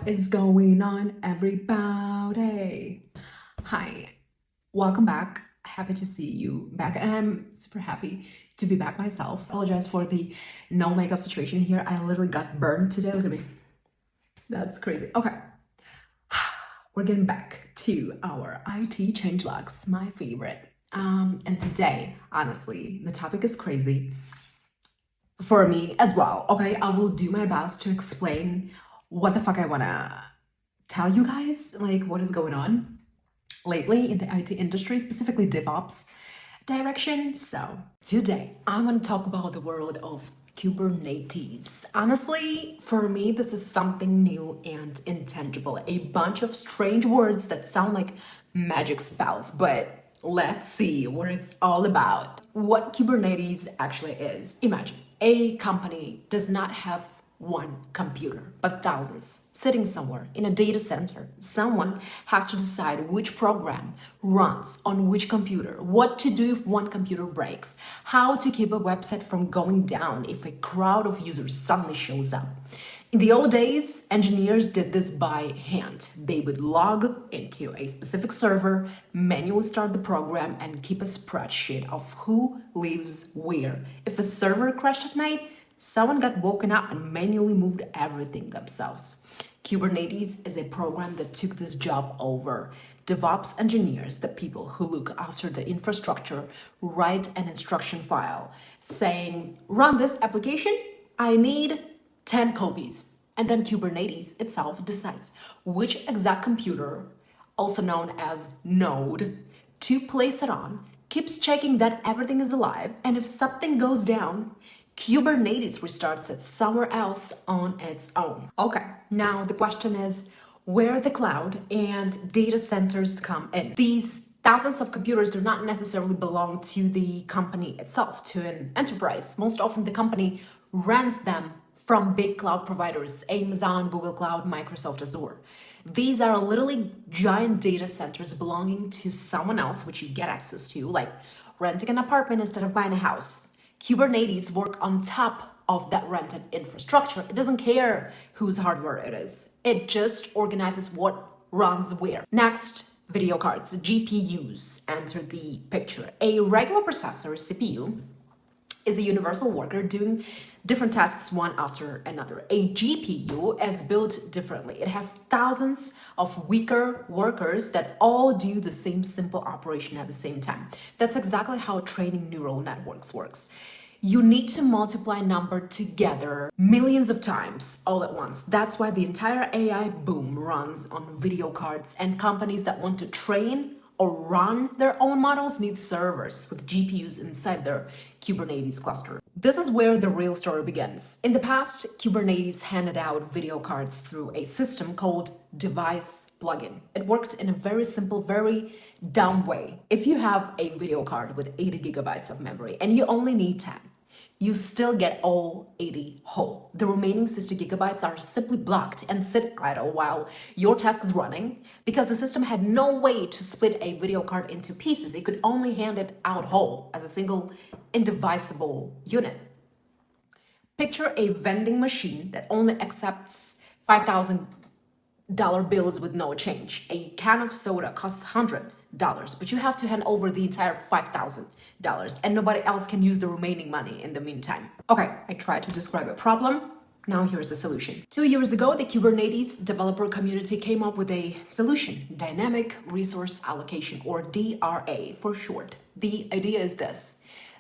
What is going on, everybody? Hi, welcome back. Happy to see you back, and I'm super happy to be back myself. Apologize for the no makeup situation here. I literally got burned today. Look at me. That's crazy. Okay, we're getting back to our IT changelogs, my favorite. And today, honestly, the topic is crazy for me as well. Okay, I will do my best to explain what the fuck I wanna tell you guys, like what is going on lately in the IT industry, specifically DevOps direction. So today I'm going to talk about the world of Kubernetes. Honestly, for me, this is something new and intangible. A bunch of strange words that sound like magic spells, but let's see what it's all about. What Kubernetes actually is. Imagine a company does not have one computer, but thousands sitting somewhere in a data center. Someone has to decide which program runs on which computer, what to do if one computer breaks, how to keep a website from going down if a crowd of users suddenly shows up. In the old days, engineers did this by hand. They would log into a specific server, manually start the program, and keep a spreadsheet of who lives where. If a server crashed at night, someone got woken up and manually moved everything themselves. Kubernetes is a program that took this job over. DevOps engineers, the people who look after the infrastructure, write an instruction file saying, run this application, I need 10 copies. And then Kubernetes itself decides which exact computer, also known as node, to place it on, keeps checking that everything is alive, and if something goes down, Kubernetes restarts it somewhere else on its own. Okay, now the question is where the cloud and data centers come in. These thousands of computers do not necessarily belong to the company itself, to an enterprise. Most often the company rents them from big cloud providers, Amazon, Google Cloud, Microsoft Azure. These are literally giant data centers belonging to someone else, which you get access to, like renting an apartment instead of buying a house. Kubernetes work on top of that rented infrastructure. It doesn't care whose hardware it is. It just organizes what runs where. Next, video cards, GPUs enter the picture. A regular processor, CPU, is a universal worker doing different tasks one after another. A GPU is built differently. It has thousands of weaker workers that all do the same simple operation at the same time. That's exactly how training neural networks works. You need to multiply number together millions of times all at once. That's why the entire AI boom runs on video cards, and companies that want to train or run their own models need servers with GPUs inside their Kubernetes cluster. This is where the real story begins. In the past, Kubernetes handed out video cards through a system called device plugin. It worked in a very simple, very dumb way. If you have a video card with 80 gigabytes of memory and you only need 10, you still get all 80 whole. The remaining 60 gigabytes are simply blocked and sit idle while your task is running because the system had no way to split a video card into pieces. It could only hand it out whole as a single indivisible unit. Picture a vending machine that only accepts $5,000 bills with no change. A can of soda costs $100, but you have to hand over the entire $5,000 and nobody else can use the remaining money in the meantime. Okay, I tried to describe a problem. Now here's the solution. 2 years ago, the Kubernetes developer community came up with a solution, Dynamic Resource Allocation, or DRA for short. The idea is this.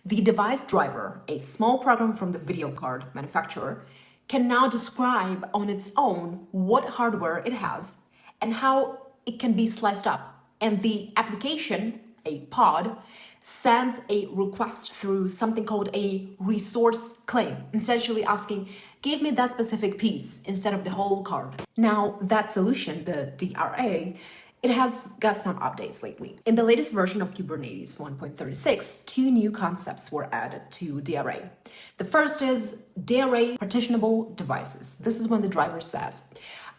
The device driver, a small program from the video card manufacturer, can now describe on its own what hardware it has and how it can be sliced up. And the application, a pod, sends a request through something called a resource claim, essentially asking, give me that specific piece instead of the whole card. Now, that solution, the DRA, it has got some updates lately. In the latest version of Kubernetes 1.36, two new concepts were added to DRA. The first is DRA partitionable devices. This is when the driver says,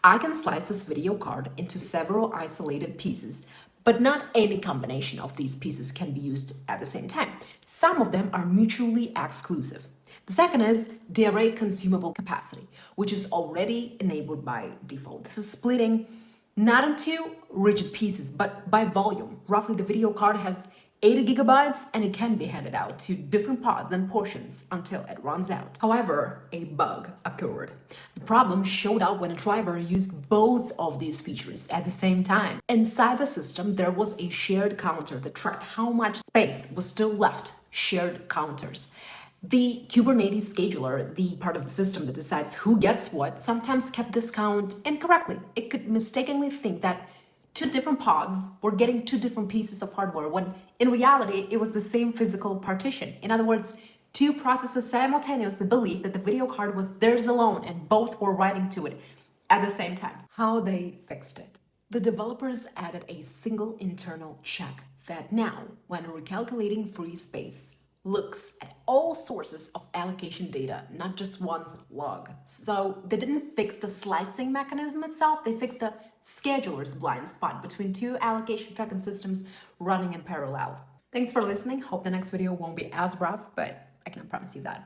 I can slice this video card into several isolated pieces, but not any combination of these pieces can be used at the same time. Some of them are mutually exclusive. The second is the array consumable capacity, which is already enabled by default. This is splitting not into rigid pieces, but by volume. Roughly, the video card has 80 gigabytes and it can be handed out to different pods and portions until it runs out. However, a bug occurred. The problem showed up when a driver used both of these features at the same time. Inside the system, there was a shared counter that tracked how much space was still left, shared counters. The Kubernetes scheduler, the part of the system that decides who gets what, sometimes kept this count incorrectly. It could mistakenly think that two different pods were getting two different pieces of hardware when in reality it was the same physical partition. In other words, two processes simultaneously believed that the video card was theirs alone and both were writing to it at the same time. How they fixed it. The developers added a single internal check that now, when recalculating free space, looks at all sources of allocation data, not just one log. So they didn't fix the slicing mechanism itself, they fixed the scheduler's blind spot between two allocation tracking systems running in parallel. Thanks for listening. Hope the next video won't be as rough, but I cannot promise you that.